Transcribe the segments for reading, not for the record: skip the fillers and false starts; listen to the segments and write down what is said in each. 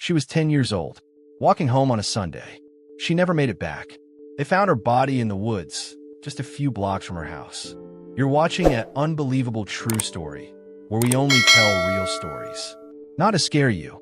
She was 10 years old, walking home on a Sunday. She never made it back. They found her body in the woods, just a few blocks from her house. You're watching an unbelievable true story, where we only tell real stories. Not to scare you,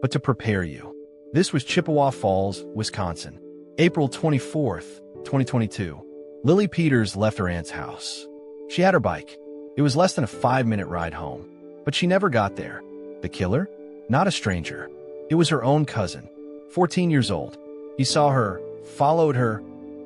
but to prepare you. This was Chippewa Falls, Wisconsin. April 24th, 2022. Lily Peters left her aunt's house. She had her bike. It was less than a 5-minute ride home, but she never got there. The killer? Not a stranger. It was her own cousin, 14 years old. He saw her, followed her,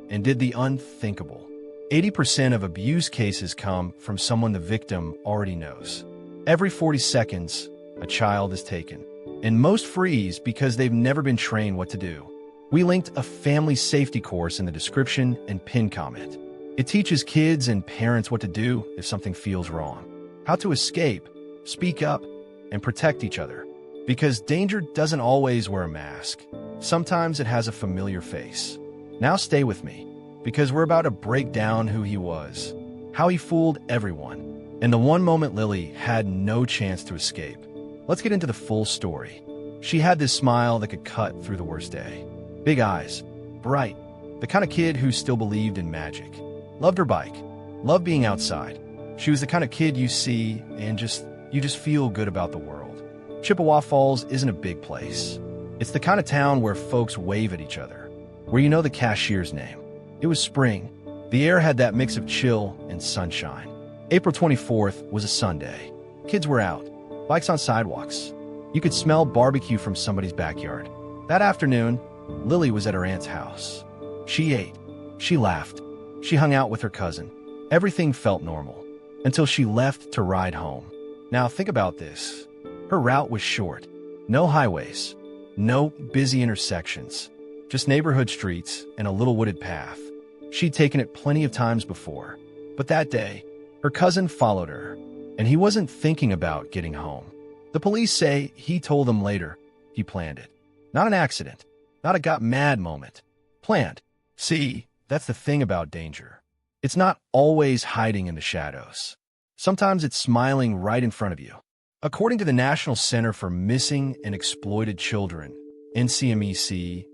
and did the unthinkable. 80% of abuse cases come from someone the victim already knows. Every 40 seconds, a child is taken, and most freeze because they've never been trained what to do. We linked a family safety course in the description and pinned comment. It teaches kids and parents what to do if something feels wrong, how to escape, speak up, and protect each other. Because danger doesn't always wear a mask. Sometimes it has a familiar face. Now stay with me, because we're about to break down who he was, how he fooled everyone, and the one moment Lily had no chance to escape. Let's get into the full story. She had this smile that could cut through the worst day. Big eyes, bright, the kind of kid who still believed in magic. Loved her bike, loved being outside. She was the kind of kid you see and you just feel good about the world. Chippewa Falls isn't a big place. It's the kind of town where folks wave at each other, where you know the cashier's name. It was spring. The air had that mix of chill and sunshine. April 24th was a Sunday. Kids were out, bikes on sidewalks. You could smell barbecue from somebody's backyard. That afternoon, Lily was at her aunt's house. She ate. She laughed. She hung out with her cousin. Everything felt normal, until she left to ride home. Now think about this. Her route was short. No highways. No busy intersections. Just neighborhood streets and a little wooded path. She'd taken it plenty of times before. But that day, her cousin followed her, and he wasn't thinking about getting home. The police say he told them later he planned it. Not an accident. Not a got mad moment. Planned. See, that's the thing about danger. It's not always hiding in the shadows. Sometimes it's smiling right in front of you. According to the National Center for Missing and Exploited Children, NCMEC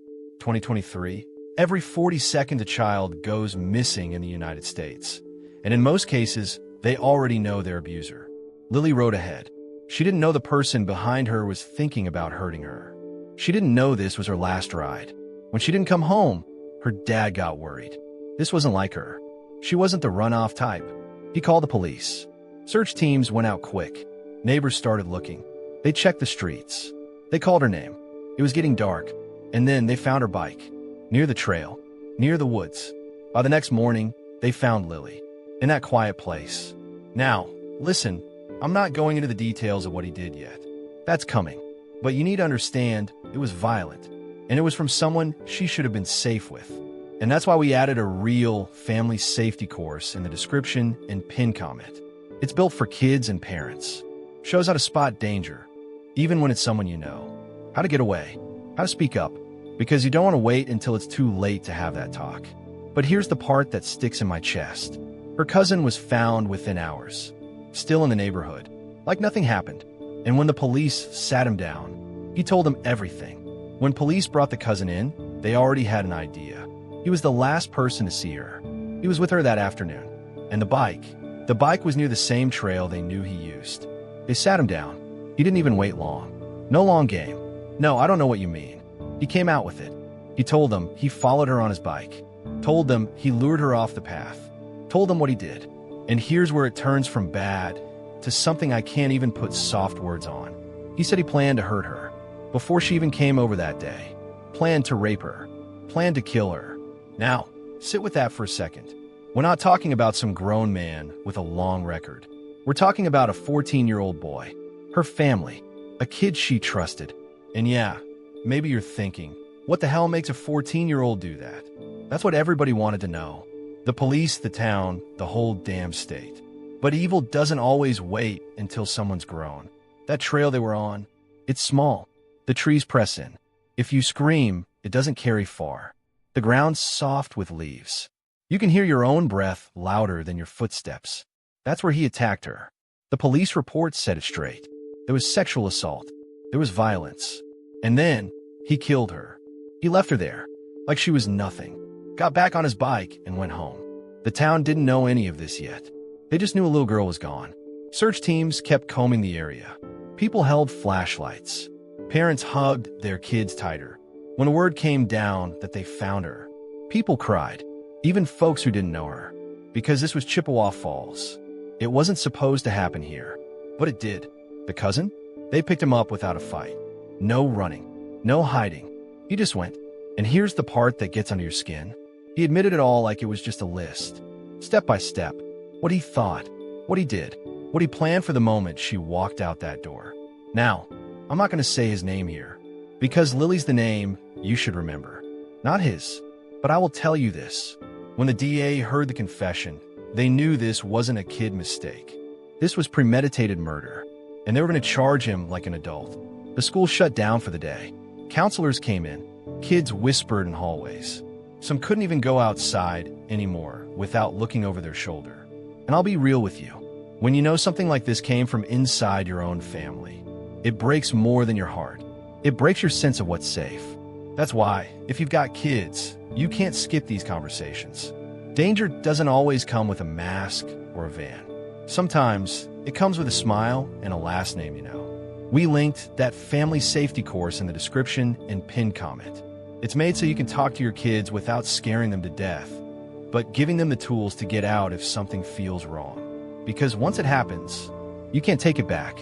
2023, every 40 seconds a child goes missing in the United States. And in most cases, they already know their abuser. Lily rode ahead. She didn't know the person behind her was thinking about hurting her. She didn't know this was her last ride. When she didn't come home, her dad got worried. This wasn't like her. She wasn't the runoff type. He called the police. Search teams went out quick. Neighbors started looking. They checked the streets. They called her name. It was getting dark, and then they found her bike. Near the trail. Near the woods. By the next morning, they found Lily. In that quiet place. Now, listen, I'm not going into the details of what he did yet. That's coming. But you need to understand, it was violent. And it was from someone she should have been safe with. And that's why we added a real family safety course in the description and pin comment. It's built for kids and parents. Shows how to spot danger, even when it's someone you know. How to get away. How to speak up. Because you don't want to wait until it's too late to have that talk. But here's the part that sticks in my chest. Her cousin was found within hours. Still in the neighborhood. Like nothing happened. And when the police sat him down, he told them everything. When police brought the cousin in, they already had an idea. He was the last person to see her. He was with her that afternoon. And the bike was near the same trail they knew he used. They sat him down. He didn't even wait long. No long game. No, I don't know what you mean. He came out with it. He told them he followed her on his bike. Told them he lured her off the path. Told them what he did. And here's where it turns from bad to something I can't even put soft words on. He said he planned to hurt her. Before she even came over that day. Planned to rape her. Planned to kill her. Now, sit with that for a second. We're not talking about some grown man with a long record. We're talking about a 14-year-old boy. Her family. A kid she trusted. And yeah, maybe you're thinking, what the hell makes a 14-year-old do that? That's what everybody wanted to know. The police, the town, the whole damn state. But evil doesn't always wait until someone's grown. That trail they were on, it's small. The trees press in. If you scream, it doesn't carry far. The ground's soft with leaves. You can hear your own breath louder than your footsteps. That's where he attacked her. The police report set it straight. There was sexual assault. There was violence. And then he killed her. He left her there, like she was nothing, got back on his bike and went home. The town didn't know any of this yet. They just knew a little girl was gone. Search teams kept combing the area. People held flashlights. Parents hugged their kids tighter. When word came down that they found her, people cried, even folks who didn't know her, because this was Chippewa Falls. It wasn't supposed to happen here, but it did. The cousin? They picked him up without a fight. No running, no hiding. He just went. And here's the part that gets under your skin. He admitted it all like it was just a list. Step by step. What he thought, what he did, what he planned for the moment she walked out that door. Now, I'm not going to say his name here, because Lily's the name you should remember. Not his. But I will tell you this. When the DA heard the confession, they knew this wasn't a kid mistake. This was premeditated murder, and they were going to charge him like an adult. The school shut down for the day. Counselors came in. Kids whispered in hallways. Some couldn't even go outside anymore without looking over their shoulder. And I'll be real with you. When you know something like this came from inside your own family, it breaks more than your heart. It breaks your sense of what's safe. That's why, if you've got kids, you can't skip these conversations. Danger doesn't always come with a mask or a van. Sometimes, it comes with a smile and a last name you know. We linked that family safety course in the description and pinned comment. It's made so you can talk to your kids without scaring them to death, but giving them the tools to get out if something feels wrong. Because once it happens, you can't take it back.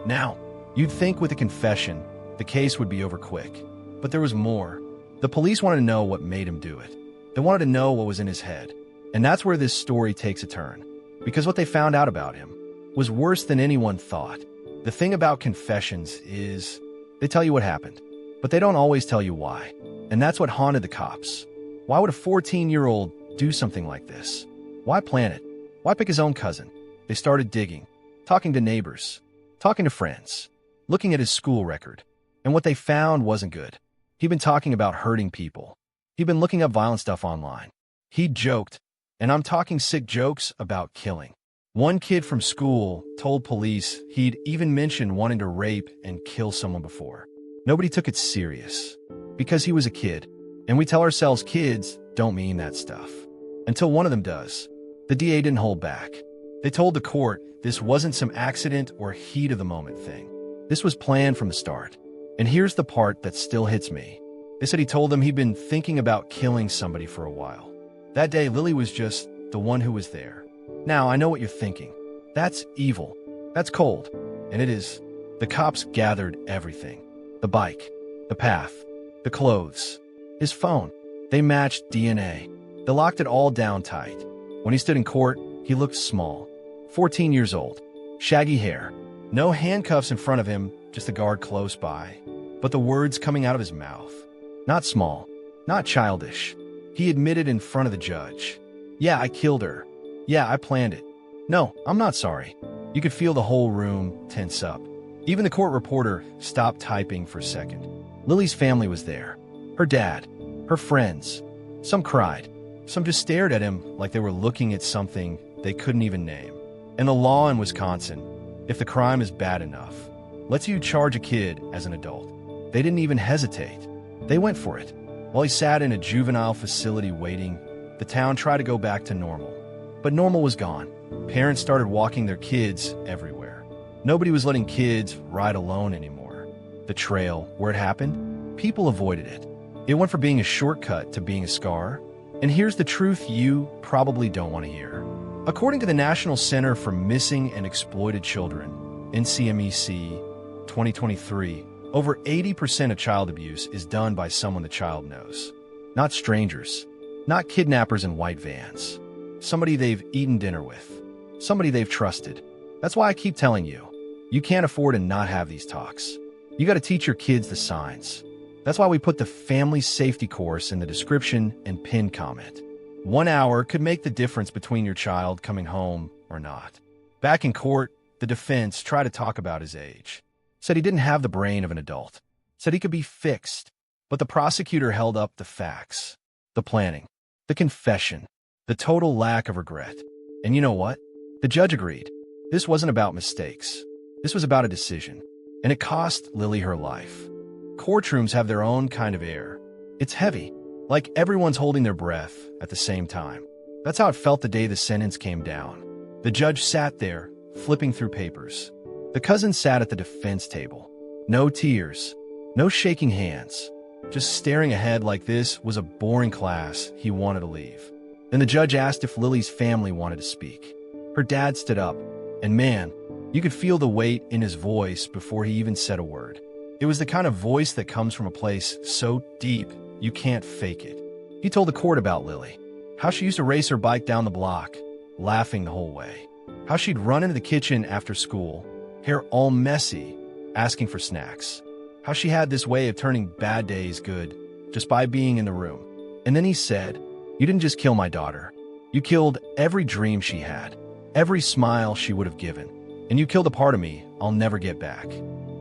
Now, you'd think with a confession, the case would be over quick. But there was more. The police wanted to know what made him do it. They wanted to know what was in his head. And that's where this story takes a turn. Because what they found out about him was worse than anyone thought. The thing about confessions is they tell you what happened, but they don't always tell you why. And that's what haunted the cops. Why would a 14-year-old do something like this? Why plan it? Why pick his own cousin? They started digging, talking to neighbors, talking to friends, looking at his school record. And what they found wasn't good. He'd been talking about hurting people. He'd been looking up violent stuff online. He joked, and I'm talking sick jokes about killing. One kid from school told police he'd even mentioned wanting to rape and kill someone before. Nobody took it serious, because he was a kid, and we tell ourselves kids don't mean that stuff. Until one of them does. The DA didn't hold back. They told the court this wasn't some accident or heat of the moment thing. This was planned from the start. And here's the part that still hits me. They said he told them he'd been thinking about killing somebody for a while. That day, Lily was just the one who was there. Now, I know what you're thinking. That's evil. That's cold. And it is. The cops gathered everything. The bike, the path, the clothes, his phone. They matched DNA. They locked it all down tight. When he stood in court, he looked small. 14 years old. Shaggy hair. No handcuffs in front of him, just a guard close by. But the words coming out of his mouth. Not small. Not childish. He admitted in front of the judge. Yeah, I killed her. Yeah, I planned it. No, I'm not sorry. You could feel the whole room tense up. Even the court reporter stopped typing for a second. Lily's family was there. Her dad, her friends. Some cried. Some just stared at him like they were looking at something they couldn't even name. And the law in Wisconsin, if the crime is bad enough, lets you charge a kid as an adult. They didn't even hesitate. They went for it. While he sat in a juvenile facility waiting, the town tried to go back to normal. But normal was gone. Parents started walking their kids everywhere. Nobody was letting kids ride alone anymore. The trail, where it happened, people avoided it. It went from being a shortcut to being a scar. And here's the truth you probably don't want to hear. According to the National Center for Missing and Exploited Children, NCMEC 2023, over 80% of child abuse is done by someone the child knows. Not strangers, not kidnappers in white vans. Somebody they've eaten dinner with. Somebody they've trusted. That's why I keep telling you, you can't afford to not have these talks. You got to teach your kids the signs. That's why we put the family safety course in the description and pinned comment. 1 hour could make the difference between your child coming home or not. Back in court, the defense tried to talk about his age. Said he didn't have the brain of an adult. Said he could be fixed. But the prosecutor held up the facts. The planning. The confession. The total lack of regret. And you know what? The judge agreed. This wasn't about mistakes. This was about a decision. And it cost Lily her life. courtrooms have their own kind of air. It's heavy, like everyone's holding their breath at the same time. That's how it felt the day the sentence came down. The judge sat there, flipping through papers. The cousin sat at the defense table. No tears, no shaking hands, just staring ahead like this was a boring class he wanted to leave. Then the judge asked if Lily's family wanted to speak. Her dad stood up, and man, you could feel the weight in his voice before he even said a word. It was the kind of voice that comes from a place so deep you can't fake it. He told the court about Lily, how she used to race her bike down the block, laughing the whole way, how she'd run into the kitchen after school, hair all messy, asking for snacks, how she had this way of turning bad days good just by being in the room. And then he said, "You didn't just kill my daughter. You killed every dream she had, every smile she would have given, and you killed a part of me I'll never get back."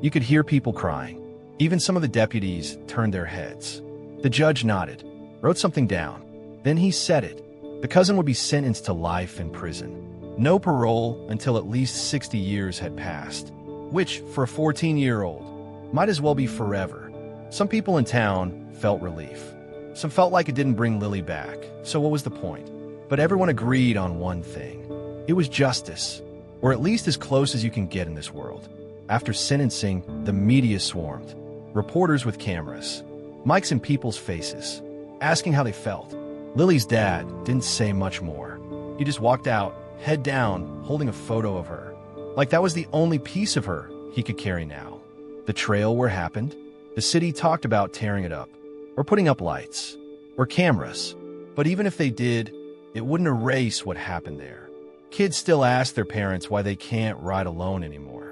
You could hear people crying. Even some of the deputies turned their heads. The judge nodded, wrote something down. Then he said it. The cousin would be sentenced to life in prison. No parole until at least 60 years had passed, which, for a 14-year-old, might as well be forever. Some people in town felt relief. Some felt like it didn't bring Lily back, so what was the point? But everyone agreed on one thing. It was justice, or at least as close as you can get in this world. After sentencing, the media swarmed. Reporters with cameras, mics in people's faces, asking how they felt. Lily's dad didn't say much more. He just walked out, head down, holding a photo of her. Like that was the only piece of her he could carry now. The trail where happened, the city talked about tearing it up, or putting up lights, or cameras. But even if they did, it wouldn't erase what happened there. Kids still ask their parents why they can't ride alone anymore.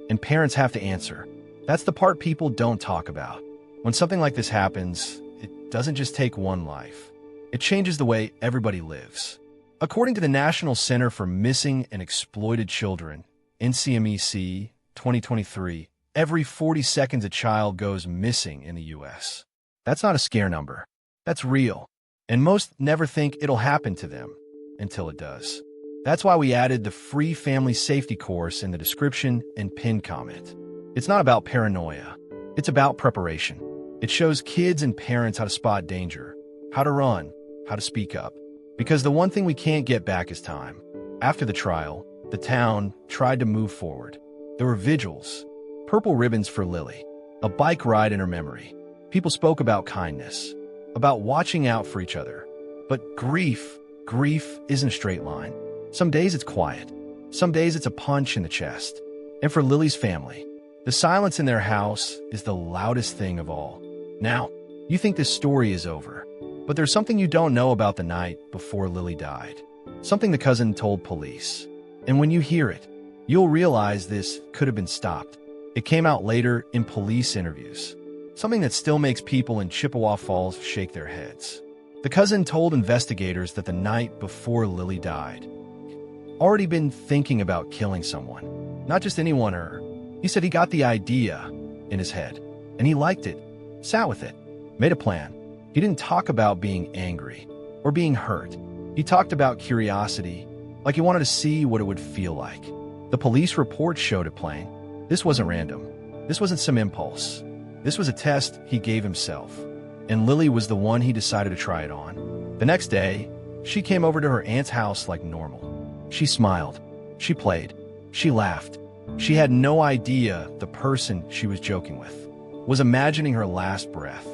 And parents have to answer. That's the part people don't talk about. When something like this happens, it doesn't just take one life. It changes the way everybody lives. According to the National Center for Missing and Exploited Children, NCMEC 2023, every 40 seconds a child goes missing in the U.S. That's not a scare number. That's real. And most never think it'll happen to them until it does. That's why we added the free family safety course in the description and pinned comment. It's not about paranoia. It's about preparation. It shows kids and parents how to spot danger, how to run, how to speak up. Because the one thing we can't get back is time. After the trial, the town tried to move forward. There were vigils, purple ribbons for Lily, a bike ride in her memory. People spoke about kindness, about watching out for each other. But grief isn't a straight line. Some days it's quiet. Some days it's a punch in the chest. And for Lily's family, the silence in their house is the loudest thing of all. Now, you think this story is over, but there's something you don't know about the night before Lily died. Something the cousin told police. And when you hear it, you'll realize this could have been stopped. It came out later in police interviews. Something that still makes people in Chippewa Falls shake their heads. The cousin told investigators that the night before Lily died, already been thinking about killing someone. Not just anyone or her. He said he got the idea in his head, and he liked it, sat with it, made a plan. He didn't talk about being angry or being hurt. He talked about curiosity, like he wanted to see what it would feel like. The police report showed it plain. This wasn't random. This wasn't some impulse. This was a test he gave himself. And Lily was the one he decided to try it on. The next day, she came over to her aunt's house like normal. She smiled. She played. She laughed. She had no idea the person she was joking with was imagining her last breath.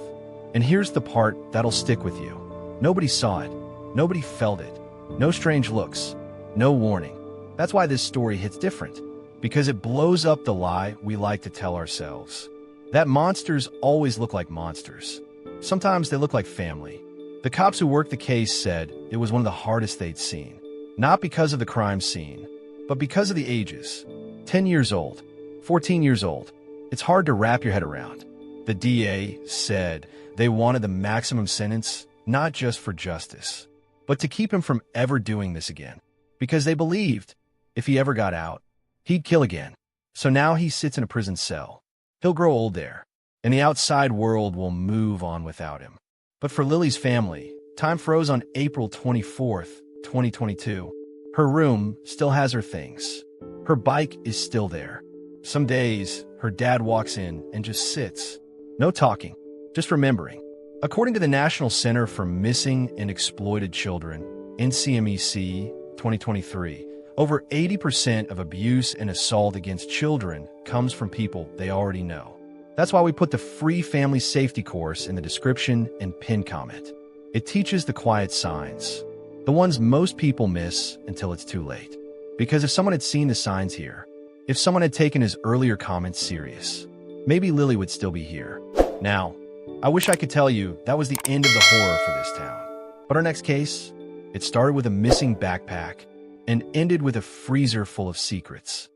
And here's the part that'll stick with you. Nobody saw it. Nobody felt it. No strange looks. No warning. That's why this story hits different. Because it blows up the lie we like to tell ourselves. That monsters always look like monsters. Sometimes they look like family. The cops who worked the case said it was one of the hardest they'd seen. Not because of the crime scene, but because of the ages. 10 years old, 14 years old. It's hard to wrap your head around. The DA said they wanted the maximum sentence, not just for justice, but to keep him from ever doing this again. Because they believed, if he ever got out, he'd kill again. So now he sits in a prison cell. He'll grow old there, and the outside world will move on without him. But for Lily's family, time froze on April 24th, 2022. Her room still has her things. Her bike is still there. Some days, her dad walks in and just sits. No talking, just remembering. According to the National Center for Missing and Exploited Children, NCMEC 2023, over 80% of abuse and assault against children comes from people they already know. That's why we put the free family safety course in the description and pin comment. It teaches the quiet signs, the ones most people miss until it's too late. Because if someone had seen the signs here, if someone had taken his earlier comments serious, maybe Lily would still be here. Now, I wish I could tell you that was the end of the horror for this town. But our next case, it started with a missing backpack and ended with a freezer full of secrets.